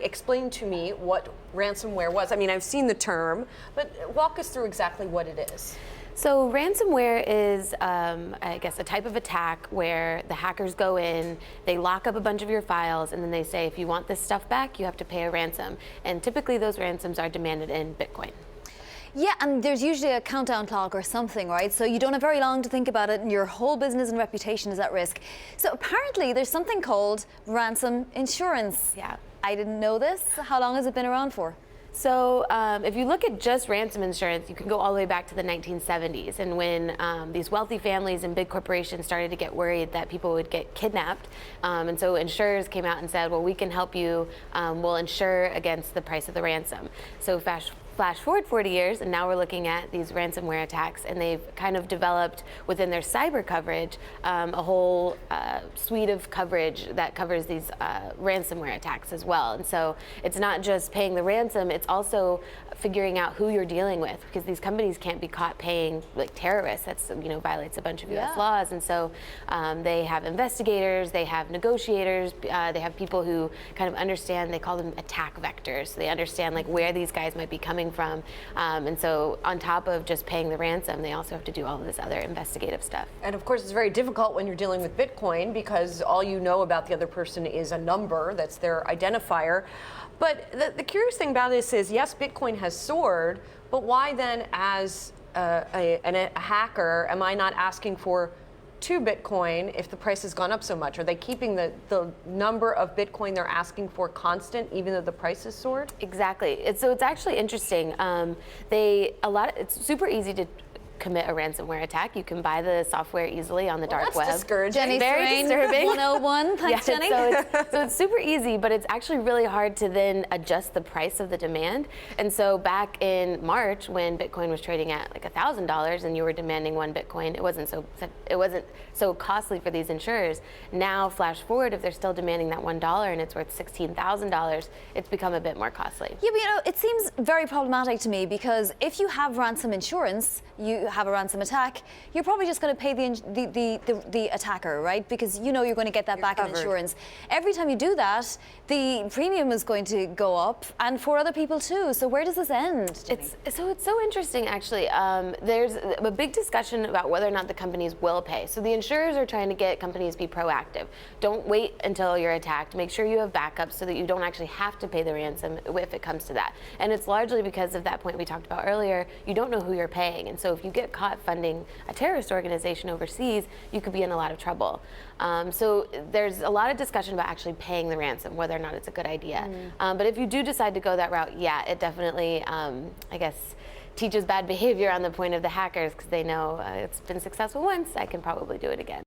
Explain to me what ransomware was. I mean, I've seen the term, but walk us through exactly what it is. So ransomware is, I guess, a type of attack where the hackers go in, they lock up a bunch of your files, and then they say, if you want this stuff back, you have to pay a ransom. And typically those ransoms are demanded in Bitcoin. Yeah, and there's usually a countdown clock or something, right? So you don't have very long to think about it, and your whole business and reputation is at risk. So apparently there's something called ransom insurance. Yeah. I didn't know this. How long has it been around for? So if you look at just ransom insurance, you can go all the way back to the 1970s, and when these wealthy families and big corporations started to get worried that people would get kidnapped, and so insurers came out and said, well, we can help you, we'll insure against the price of the ransom. So flash forward 40 years, and now we're looking at these ransomware attacks, and they've kind of developed within their cyber coverage a whole suite of coverage that covers these ransomware attacks as well. And so it's not just paying the ransom, it's also figuring out who you're dealing with, because these companies can't be caught paying like terrorists. That's, violates a bunch of US laws. And so they have investigators, they have negotiators, they have people who kind of understand, they call them attack vectors. So they understand like where these guys might be coming from. And so on top of just paying the ransom, they also have to do all of this other investigative stuff. And of course, it's very difficult when you're dealing with Bitcoin because all you know about the other person is a number, that's their identifier. But the curious thing about this is, yes, Bitcoin has soared, but why then, as a hacker, am I not asking for 2 Bitcoin if the price has gone up so much? Are they keeping the number of Bitcoin they're asking for constant even though the price has soared? Exactly. So it's actually interesting. It's super easy to commit a ransomware attack. You can buy the software easily on the dark web. That's discouraging. Jenny Very Strain, disturbing. 101. Thanks, Jenny. So it's super easy, but it's actually really hard to then adjust the price of the demand. And so back in March, when Bitcoin was trading at like $1,000 and you were demanding 1 Bitcoin, it wasn't so costly for these insurers. Now, flash forward, if they're still demanding that $1 and it's worth $16,000, it's become a bit more costly. Yeah, but it seems very problematic to me, because if you have ransom insurance, you have a ransom attack, you're probably just going to pay the attacker, right? Because you're going to get that back in insurance. Every time you do that, the premium is going to go up, and for other people too. So where does this end, Jenny? It's so interesting, actually. There's a big discussion about whether or not the companies will pay. So the insurers are trying to get companies to be proactive. Don't wait until you're attacked. Make sure you have backups so that you don't actually have to pay the ransom if it comes to that. And it's largely because of that point we talked about earlier. You don't know who you're paying, and so if you get caught funding a terrorist organization overseas, you could be in a lot of trouble. So there's a lot of discussion about actually paying the ransom, whether or not it's a good idea. But if you do decide to go that route, yeah, it definitely, I guess, teaches bad behavior on the point of the hackers, because they know it's been successful once, I can probably do it again.